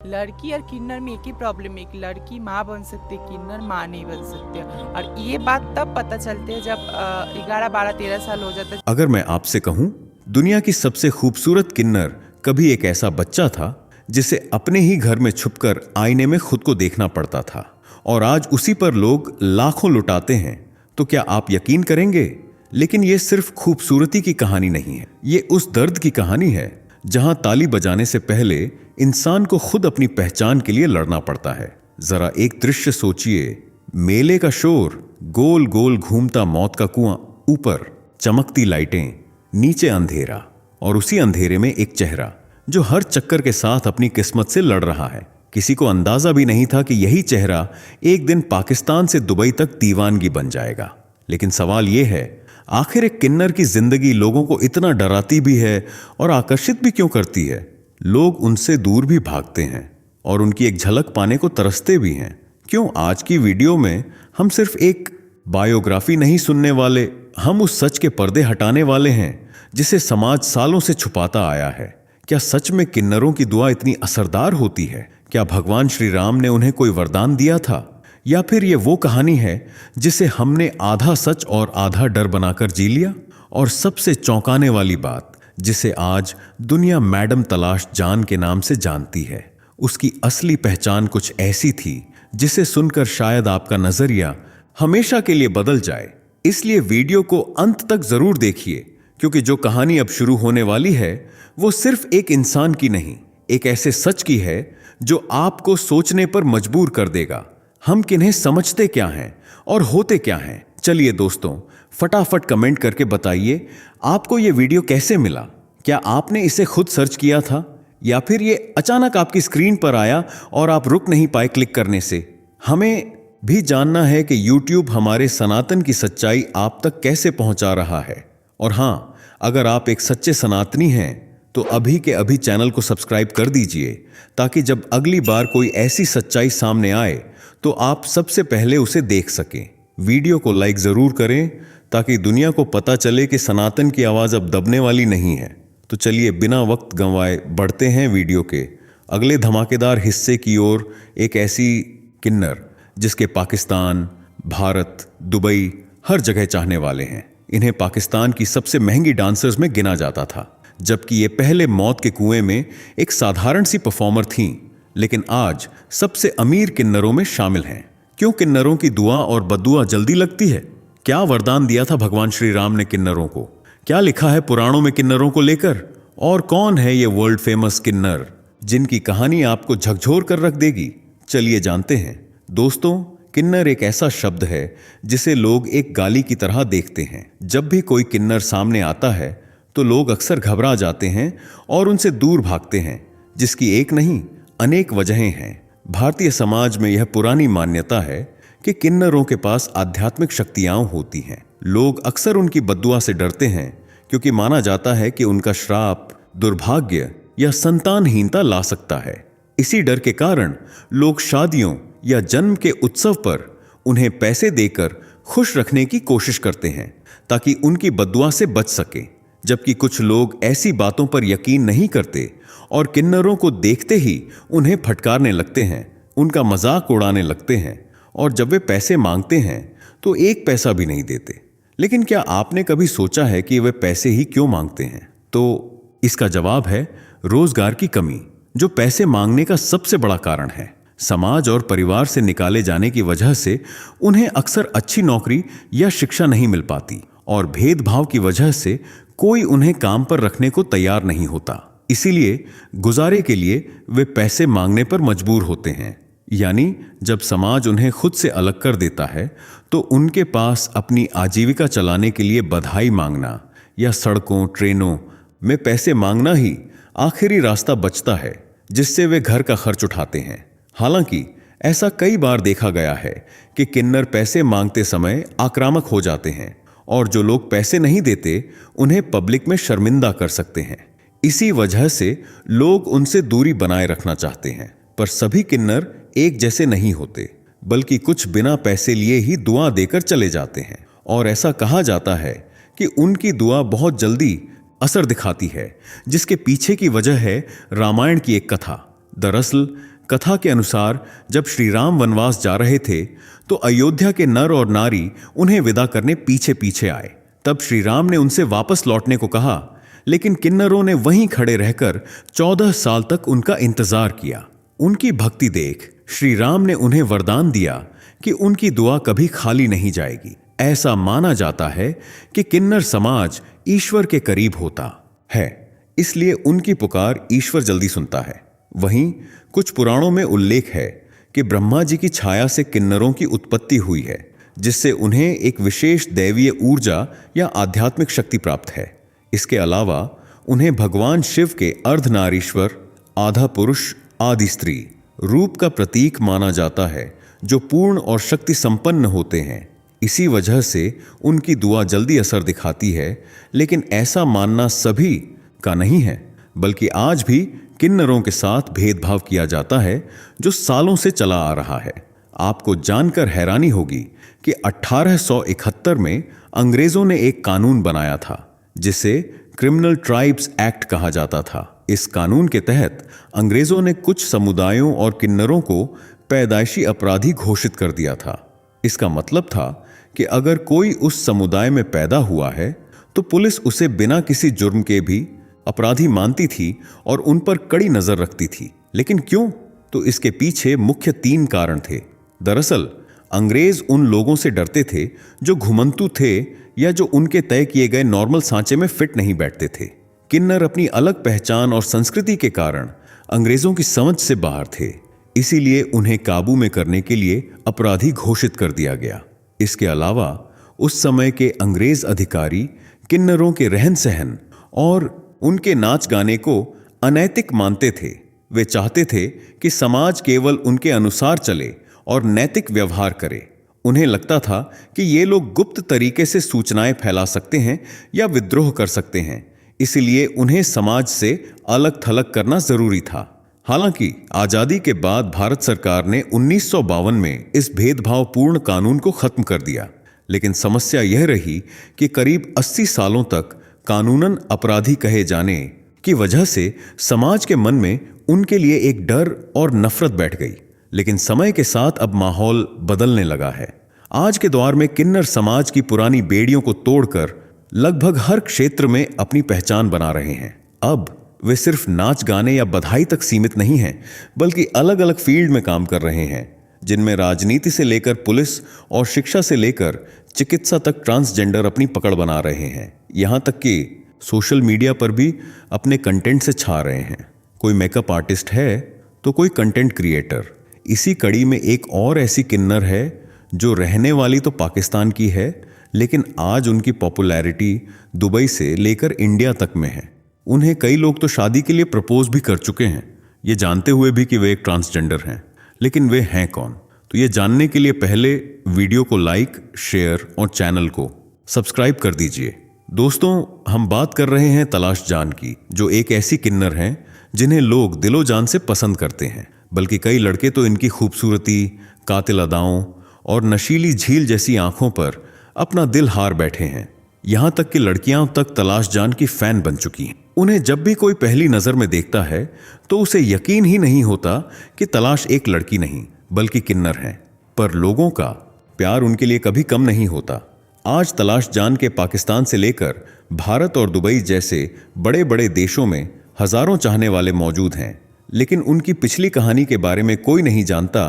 लड़की और किन्नर में एक ही प्रॉब्लम है कि लड़की माँ बन सकती है, किन्नर माँ नहीं बन सकते। और ये बात तब पता चलती है जब 11, 12, 13 साल हो जाता है। अगर मैं आपसे कहूं, दुनिया की सबसे खूबसूरत किन्नर कभी एक ऐसा बच्चा था जिसे अपने ही घर में छुपकर आईने में खुद को देखना पड़ता था, और आज उसी पर लोग लाखों लुटाते हैं, तो क्या आप यकीन करेंगे? लेकिन ये सिर्फ खूबसूरती की कहानी नहीं है, ये उस दर्द की कहानी है जहां ताली बजाने से पहले इंसान को खुद अपनी पहचान के लिए लड़ना पड़ता है। जरा एक दृश्य सोचिए, मेले का शोर, गोल गोल घूमता मौत का कुआं, ऊपर चमकती लाइटें, नीचे अंधेरा, और उसी अंधेरे में एक चेहरा जो हर चक्कर के साथ अपनी किस्मत से लड़ रहा है। किसी को अंदाजा भी नहीं था कि यही चेहरा एक दिन पाकिस्तान से दुबई तक दीवानगी बन जाएगा। लेकिन सवाल यह है, आखिर एक किन्नर की जिंदगी लोगों को इतना डराती भी है और आकर्षित भी क्यों करती है? लोग उनसे दूर भी भागते हैं और उनकी एक झलक पाने को तरसते भी हैं। क्यों? आज की वीडियो में हम सिर्फ एक बायोग्राफी नहीं सुनने वाले, हम उस सच के पर्दे हटाने वाले हैं जिसे समाज सालों से छुपाता आया है। क्या सच में किन्नरों की दुआ इतनी असरदार होती है? क्या भगवान श्री राम ने उन्हें कोई वरदान दिया था, या फिर ये वो कहानी है जिसे हमने आधा सच और आधा डर बनाकर जी लिया? और सबसे चौंकाने वाली बात, जिसे आज दुनिया मैडम तलाश जान के नाम से जानती है, उसकी असली पहचान कुछ ऐसी थी जिसे सुनकर शायद आपका नजरिया हमेशा के लिए बदल जाए। इसलिए वीडियो को अंत तक जरूर देखिए, क्योंकि जो कहानी अब शुरू होने वाली है वो सिर्फ एक इंसान की नहीं, एक ऐसे सच की है जो आपको सोचने पर मजबूर कर देगा। हम किन्हें समझते क्या हैं और होते क्या हैं? चलिए दोस्तों, फटाफट कमेंट करके बताइए आपको ये वीडियो कैसे मिला। क्या आपने इसे खुद सर्च किया था, या फिर ये अचानक आपकी स्क्रीन पर आया और आप रुक नहीं पाए क्लिक करने से? हमें भी जानना है कि YouTube हमारे सनातन की सच्चाई आप तक कैसे पहुंचा रहा है। और हां, अगर आप एक सच्चे सनातनी हैं तो अभी के अभी चैनल को सब्सक्राइब कर दीजिए, ताकि जब अगली बार कोई ऐसी सच्चाई सामने आए तो आप सबसे पहले उसे देख सकें। वीडियो को लाइक जरूर करें ताकि दुनिया को पता चले कि सनातन की आवाज अब दबने वाली नहीं है। तो चलिए बिना वक्त गंवाए बढ़ते हैं वीडियो के अगले धमाकेदार हिस्से की ओर। एक ऐसी किन्नर जिसके पाकिस्तान, भारत, दुबई हर जगह चाहने वाले हैं। इन्हें पाकिस्तान की सबसे महंगी डांसर्स में गिना जाता था, जबकि ये पहले मौत के कुएं में एक साधारण सी परफॉर्मर थीं, लेकिन आज सबसे अमीर किन्नरों में शामिल हैं। क्यों किन्नरों की दुआ और बद्दुआ जल्दी लगती है? क्या वरदान दिया था भगवान श्री राम ने किन्नरों को? क्या लिखा है पुराणों में किन्नरों को लेकर? और कौन है ये वर्ल्ड फेमस किन्नर जिनकी कहानी आपको झकझोर कर रख देगी? चलिए जानते हैं। दोस्तों, किन्नर एक ऐसा शब्द है जिसे लोग एक गाली की तरह देखते हैं। जब भी कोई किन्नर सामने आता है तो लोग अक्सर घबरा जाते हैं और उनसे दूर भागते हैं, जिसकी एक नहीं अनेक वजहें हैं। भारतीय समाज में यह पुरानी मान्यता है कि किन्नरों के पास आध्यात्मिक शक्तियां होती हैं। लोग अक्सर उनकी बद्दुआ से डरते हैं, क्योंकि माना जाता है कि उनका श्राप दुर्भाग्य या संतानहीनता ला सकता है। इसी डर के कारण लोग शादियों या जन्म के उत्सव पर उन्हें पैसे देकर खुश रखने की कोशिश करते हैं, ताकि उनकी बद्दुआ से बच सके। जबकि कुछ लोग ऐसी बातों पर यकीन नहीं करते और किन्नरों को देखते ही उन्हें फटकारने लगते हैं, उनका मजाक उड़ाने लगते हैं, और जब वे पैसे मांगते हैं तो एक पैसा भी नहीं देते। लेकिन क्या आपने कभी सोचा है कि वे पैसे ही क्यों मांगते हैं? तो इसका जवाब है रोजगार की कमी, जो पैसे मांगने का सबसे बड़ा कारण है। समाज और परिवार से निकाले जाने की वजह से उन्हें अक्सर अच्छी नौकरी या शिक्षा नहीं मिल पाती, और भेदभाव की वजह से कोई उन्हें काम पर रखने को तैयार नहीं होता। इसीलिए गुजारे के लिए वे पैसे मांगने पर मजबूर होते हैं। यानी जब समाज उन्हें खुद से अलग कर देता है तो उनके पास अपनी आजीविका चलाने के लिए बधाई मांगना या सड़कों ट्रेनों में पैसे मांगना ही आखिरी रास्ता बचता है, जिससे वे घर का खर्च उठाते हैं। हालांकि ऐसा कई बार देखा गया है कि किन्नर पैसे मांगते समय आक्रामक हो जाते हैं, और जो लोग पैसे नहीं देते उन्हें पब्लिक में शर्मिंदा कर सकते हैं। इसी वजह से लोग उनसे दूरी बनाए रखना चाहते हैं। पर सभी किन्नर एक जैसे नहीं होते, बल्कि कुछ बिना पैसे लिए ही दुआ देकर चले जाते हैं। और ऐसा कहा जाता है कि उनकी दुआ बहुत जल्दी असर दिखाती है, जिसके पीछे की वजह है रामायण की एक कथा। दरअसल कथा के अनुसार जब श्री राम वनवास जा रहे थे तो अयोध्या के नर और नारी उन्हें विदा करने पीछे पीछे आए। तब श्री राम ने उनसे वापस लौटने को कहा, लेकिन किन्नरों ने वहीं खड़े रहकर 14 साल तक उनका इंतजार किया। उनकी भक्ति देख श्री राम ने उन्हें वरदान दिया कि उनकी दुआ कभी खाली नहीं जाएगी। ऐसा माना जाता है कि किन्नर समाज ईश्वर के करीब होता है, इसलिए उनकी पुकार ईश्वर जल्दी सुनता है। वहीं कुछ पुराणों में उल्लेख है कि ब्रह्मा जी की छाया से किन्नरों की उत्पत्ति हुई है, जिससे उन्हें एक विशेष दैवीय ऊर्जा या आध्यात्मिक शक्ति प्राप्त है। इसके अलावा उन्हें भगवान शिव के अर्धनारीश्वर, आधा पुरुष, आदि स्त्री रूप का प्रतीक माना जाता है, जो पूर्ण और शक्ति संपन्न होते हैं। इसी वजह से उनकी दुआ जल्दी असर दिखाती है। लेकिन ऐसा मानना सभी का नहीं है, बल्कि आज भी किन्नरों के साथ भेदभाव किया जाता है, जो सालों से चला आ रहा है। आपको जानकर हैरानी होगी कि 1871 में अंग्रेजों ने एक कानून बनाया था, जिसे क्रिमिनल ट्राइब्स एक्ट कहा जाता था। इस कानून के तहत अंग्रेजों ने कुछ समुदायों और किन्नरों को पैदाइशी अपराधी घोषित कर दिया था। इसका मतलब था कि अगर कोई उस समुदाय में पैदा हुआ है तो पुलिस उसे बिना किसी जुर्म के भी अपराधी मानती थी और उन पर कड़ी नजर रखती थी। लेकिन क्यों? तो इसके पीछे मुख्य 3 कारण थे। दरअसल अंग्रेज उन लोगों से डरते थे जो घुमंतु थे या जो उनके तय किए गए नॉर्मल सांचे में फिट नहीं बैठते थे। किन्नर अपनी अलग पहचान और संस्कृति के कारण अंग्रेजों की समझ से बाहर थे, इसीलिए उन्हें काबू में करने के लिए अपराधी घोषित कर दिया गया। इसके अलावा उस समय के अंग्रेज अधिकारी किन्नरों के रहन सहन और उनके नाच गाने को अनैतिक मानते थे। वे चाहते थे कि समाज केवल उनके अनुसार चले और नैतिक व्यवहार करे। उन्हें लगता था कि ये लोग गुप्त तरीके से सूचनाएं फैला सकते हैं या विद्रोह कर सकते हैं, इसलिए उन्हें समाज से अलग थलग करना जरूरी था। हालांकि आजादी के बाद भारत सरकार ने 1952 में इस भेदभावपूर्ण कानून को खत्म कर दिया, लेकिन समस्या यह रही कि करीब 80 सालों तक कानूनन अपराधी कहे जाने की वजह से समाज के मन में उनके लिए एक डर और नफरत बैठ गई। लेकिन समय के साथ अब माहौल बदलने लगा है। आज के दौर में किन्नर समाज की पुरानी बेड़ियों को तोड़कर लगभग हर क्षेत्र में अपनी पहचान बना रहे हैं। अब वे सिर्फ नाच गाने या बधाई तक सीमित नहीं हैं, बल्कि अलग अलग फील्ड में काम कर रहे हैं, जिनमें राजनीति से लेकर पुलिस और शिक्षा से लेकर चिकित्सा तक ट्रांसजेंडर अपनी पकड़ बना रहे हैं। यहाँ तक कि सोशल मीडिया पर भी अपने कंटेंट से छा रहे हैं। कोई मेकअप आर्टिस्ट है तो कोई कंटेंट क्रिएटर। इसी कड़ी में एक और ऐसी किन्नर है जो रहने वाली तो पाकिस्तान की है, लेकिन आज उनकी पॉपुलैरिटी दुबई से लेकर इंडिया तक में है। उन्हें कई लोग तो शादी के लिए प्रपोज भी कर चुके हैं, ये जानते हुए भी कि वे एक ट्रांसजेंडर हैं। लेकिन वे हैं कौन? तो ये जानने के लिए पहले वीडियो को लाइक, शेयर और चैनल को सब्सक्राइब कर दीजिए। दोस्तों, हम बात कर रहे हैं तलाश जान की, जो एक ऐसी किन्नर हैं जिन्हें लोग दिलो जान से पसंद करते हैं। बल्कि कई लड़के तो इनकी खूबसूरती, कातिल अदाओं और नशीली झील जैसी आंखों पर अपना दिल हार बैठे हैं। यहां तक कि लड़कियां तक तलाश जान की फैन बन चुकी हैं। उन्हें जब भी कोई पहली नजर में देखता है तो उसे यकीन ही नहीं होता कि तलाश एक लड़की नहीं बल्कि किन्नर है। पर लोगों का प्यार उनके लिए कभी कम नहीं होता। आज तलाश जान के पाकिस्तान से लेकर भारत और दुबई जैसे बड़े बड़े देशों में हजारों चाहने वाले मौजूद हैं, लेकिन उनकी पिछली कहानी के बारे में कोई नहीं जानता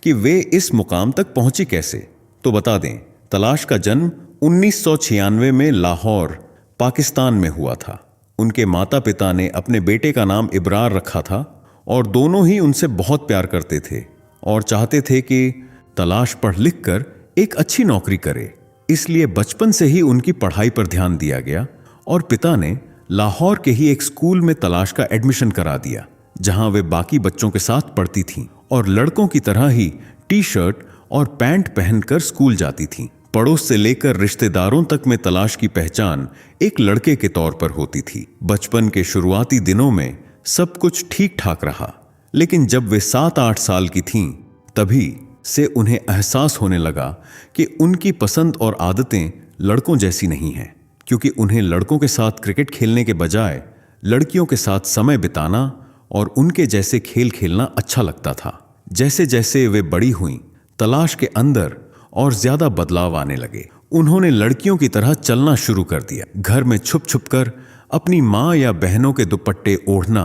कि वे इस मुकाम तक पहुंची कैसे। तो बता दें, तलाश का जन्म 1996 में लाहौर, पाकिस्तान में हुआ था। उनके माता पिता ने अपने बेटे का नाम इब्रार रखा था और दोनों ही उनसे बहुत प्यार करते थे और चाहते थे कि तलाश पढ़ लिख कर एक अच्छी नौकरी करे। इसलिए बचपन से ही उनकी पढ़ाई पर ध्यान दिया गया और पिता ने लाहौर के ही एक स्कूल में तलाश का एडमिशन करा दिया, जहां वे बाकी बच्चों के साथ पढ़ती थीं और लड़कों की तरह ही टी शर्ट और पैंट पहनकर स्कूल जाती थीं। पड़ोस से लेकर रिश्तेदारों तक में तलाश की पहचान एक लड़के के तौर पर होती थी। बचपन के शुरुआती दिनों में सब कुछ ठीक ठाक रहा, लेकिन जब वे 7-8 साल की थीं, तभी से उन्हें एहसास होने लगा कि उनकी पसंद और आदतें लड़कों जैसी नहीं हैं, क्योंकि उन्हें लड़कों के साथ क्रिकेट खेलने के बजाय लड़कियों के साथ समय बिताना और उनके जैसे खेल खेलना अच्छा लगता था। जैसे जैसे वे बड़ी हुईं, तलाश के अंदर और ज्यादा बदलाव आने लगे। उन्होंने लड़कियों की तरह चलना शुरू कर दिया। घर में छुप छुप कर अपनी माँ या बहनों के दुपट्टे ओढ़ना,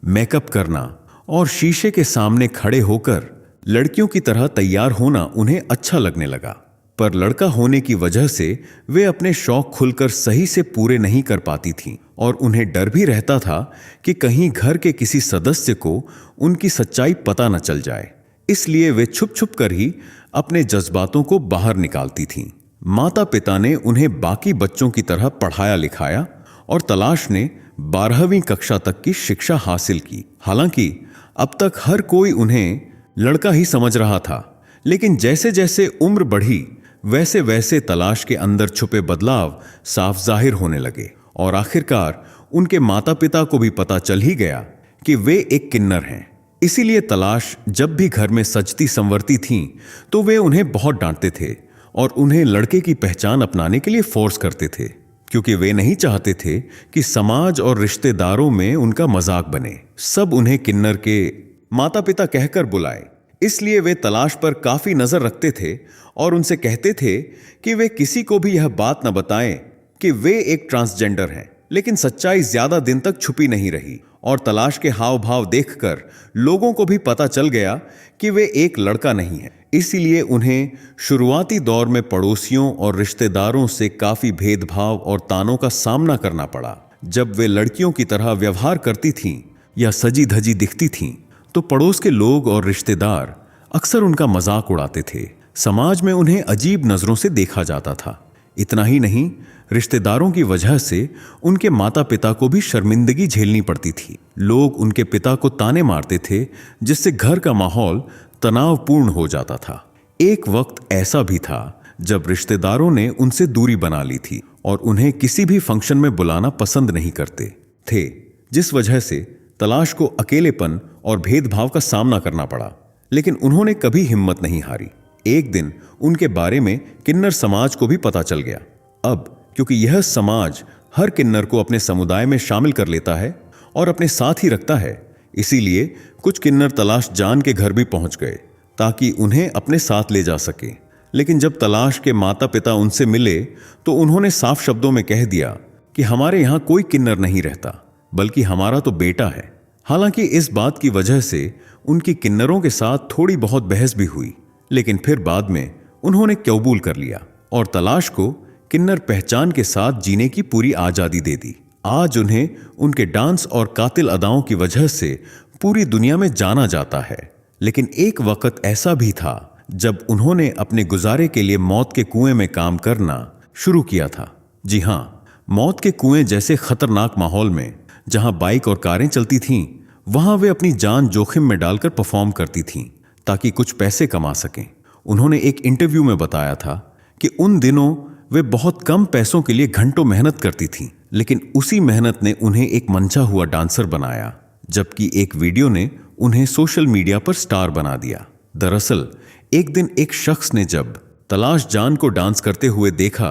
मेकअप करना और शीशे के सामने खड़े होकर लड़कियों की तरह तैयार होना उन्हें अच्छा लगने लगा। पर लड़का होने की वजह से वे अपने शौक खुलकर सही से पूरे नहीं कर पाती थीं और उन्हें डर भी रहता था कि कहीं घर के किसी सदस्य को उनकी सच्चाई पता न चल जाए। इसलिए वे छुप छुप कर ही अपने जज्बातों को बाहर निकालती थीं। माता पिता ने उन्हें बाकी बच्चों की तरह पढ़ाया लिखाया और तलाश ने 12वीं कक्षा तक की शिक्षा हासिल की। हालांकि अब तक हर कोई उन्हें लड़का ही समझ रहा था, लेकिन जैसे जैसे उम्र बढ़ी वैसे वैसे तलाश के अंदर छुपे बदलाव साफ जाहिर होने लगे और आखिरकार उनके माता पिता को भी पता चल ही गया कि वे एक किन्नर हैं। इसीलिए तलाश जब भी घर में सजती संवरती थीं तो वे उन्हें बहुत डांटते थे और उन्हें लड़के की पहचान अपनाने के लिए फोर्स करते थे, क्योंकि वे नहीं चाहते थे कि समाज और रिश्तेदारों में उनका मजाक बने। सब उन्हें किन्नर के माता पिता कहकर बुलाए। इसलिए वे तलाश पर काफी नजर रखते थे और उनसे कहते थे कि वे किसी को भी यह बात न बताएं कि वे एक ट्रांसजेंडर हैं। लेकिन सच्चाई ज्यादा दिन तक छुपी नहीं रही और तलाश के हाव भाव देखकर लोगों को भी पता चल गया कि वे एक लड़का नहीं है। इसीलिए उन्हें शुरुआती दौर में पड़ोसियों और रिश्तेदारों से काफी भेदभाव और तानों का सामना करना पड़ा। जब वे लड़कियों की तरह व्यवहार करती थीं या सजी धजी दिखती थीं तो पड़ोस के लोग और रिश्तेदार अक्सर उनका मजाक उड़ाते थे। समाज में उन्हें अजीब नजरों से देखा जाता था। इतना ही नहीं, रिश्तेदारों की वजह से उनके माता पिता को भी शर्मिंदगी झेलनी पड़ती थी। लोग उनके पिता को ताने मारते थे, जिससे घर का माहौल तनावपूर्ण हो जाता था। एक वक्त ऐसा भी था जब रिश्तेदारों ने उनसे दूरी बना ली थी और उन्हें किसी भी फंक्शन में बुलाना पसंद नहीं करते थे, जिस वजह से तलाश को अकेलेपन और भेदभाव का सामना करना पड़ा। लेकिन उन्होंने कभी हिम्मत नहीं हारी। एक दिन उनके बारे में किन्नर समाज को भी पता चल गया। अब क्योंकि यह समाज हर किन्नर को अपने समुदाय में शामिल कर लेता है और अपने साथ ही रखता है, इसीलिए कुछ किन्नर तलाश जान के घर भी पहुंच गए ताकि उन्हें अपने साथ ले जा सके। लेकिन जब तलाश के माता पिता उनसे मिले तो उन्होंने साफ शब्दों में कह दिया कि हमारे यहाँ कोई किन्नर नहीं रहता, बल्कि हमारा तो बेटा है। हालांकि इस बात की वजह से उनकी किन्नरों के साथ थोड़ी बहुत बहस भी हुई, लेकिन फिर बाद में उन्होंने कबूल कर लिया और तलाश को किन्नर पहचान के साथ जीने की पूरी आजादी दे दी। आज उन्हें उनके डांस और कातिल अदाओं की वजह से पूरी दुनिया में जाना जाता है। लेकिन एक वक्त ऐसा भी था जब उन्होंने अपने गुजारे के लिए मौत के कुएं में काम करना शुरू किया था। जी हाँ, मौत के कुएं जैसे खतरनाक माहौल में जहां बाइक और कारें चलती थीं, वहां वे अपनी जान जोखिम में डालकर परफॉर्म करती थीं ताकि कुछ पैसे कमा सकें। उन्होंने एक इंटरव्यू में बताया था कि उन दिनों वे बहुत कम पैसों के लिए घंटों मेहनत करती थीं, लेकिन उसी मेहनत ने उन्हें एक मंचा हुआ डांसर बनाया, जबकि एक वीडियो ने उन्हें सोशल मीडिया पर स्टार बना दिया। दरअसल एक दिन एक शख्स ने जब तलाश जान को डांस करते हुए देखा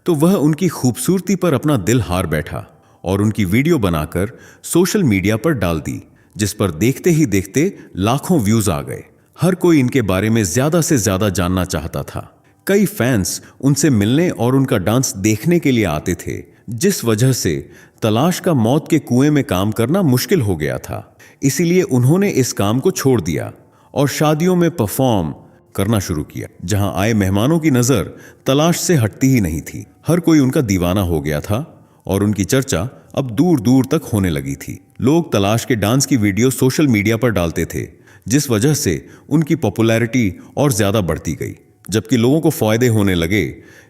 तो वह उनकी खूबसूरती पर अपना दिल हार बैठा और उनकी वीडियो बनाकर सोशल मीडिया पर डाल दी, जिस पर देखते ही देखते लाखों व्यूज आ गए। हर कोई इनके बारे में ज्यादा से ज्यादा जानना चाहता था। कई फैंस उनसे मिलने और उनका डांस देखने के लिए आते थे, जिस वजह से तलाश का मौत के कुएं में काम करना मुश्किल हो गया था। इसीलिए उन्होंने इस काम को छोड़ दिया और शादियों में परफॉर्म करना शुरू किया, जहां आए मेहमानों की नजर तलाश से हटती ही नहीं थी। हर कोई उनका दीवाना हो गया था और उनकी चर्चा अब दूर दूर तक होने लगी थी। लोग तलाश के डांस की वीडियो सोशल मीडिया पर डालते थे, जिस वजह से उनकी पॉपुलैरिटी और ज्यादा बढ़ती गई। जबकि लोगों को फायदे होने लगे,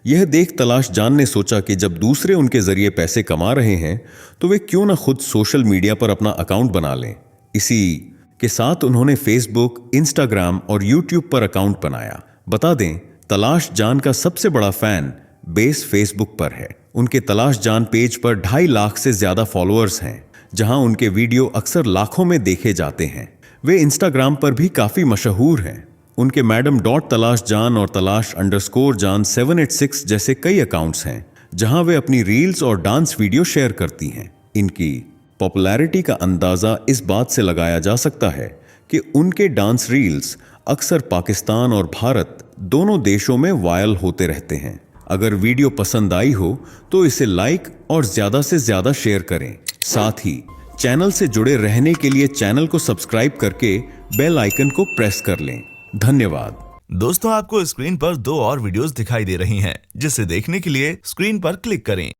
यह देख तलाश जान ने सोचा कि जब दूसरे उनके जरिए पैसे कमा रहे हैं तो वे क्यों न खुद सोशल मीडिया पर अपना अकाउंट बना लें। इसी के साथ उन्होंने फेसबुक, इंस्टाग्राम और यूट्यूब पर अकाउंट बनाया। बता दें, तलाश जान का सबसे बड़ा फैन बेस फेसबुक पर है। उनके तलाश जान पेज पर 2.5 लाख से ज्यादा फॉलोअर्स हैं, जहां उनके वीडियो अक्सर लाखों में देखे जाते हैं। वे इंस्टाग्राम पर भी काफी मशहूर हैं। उनके मैडम .तलाश जान और तलाश_जान 786 जैसे कई अकाउंट्स हैं, जहां वे अपनी रील्स और डांस वीडियो शेयर करती हैं। इनकी पॉपुलैरिटी का अंदाजा इस बात से लगाया जा सकता है कि उनके डांस रील्स अक्सर पाकिस्तान और भारत दोनों देशों में वायरल होते रहते हैं। अगर वीडियो पसंद आई हो तो इसे लाइक और ज्यादा से ज्यादा शेयर करें। साथ ही चैनल से जुड़े रहने के लिए चैनल को सब्सक्राइब करके बेल आइकन को प्रेस कर लें। धन्यवाद। दोस्तों, आपको स्क्रीन पर 2 और वीडियोस दिखाई दे रही हैं, जिसे देखने के लिए स्क्रीन पर क्लिक करें।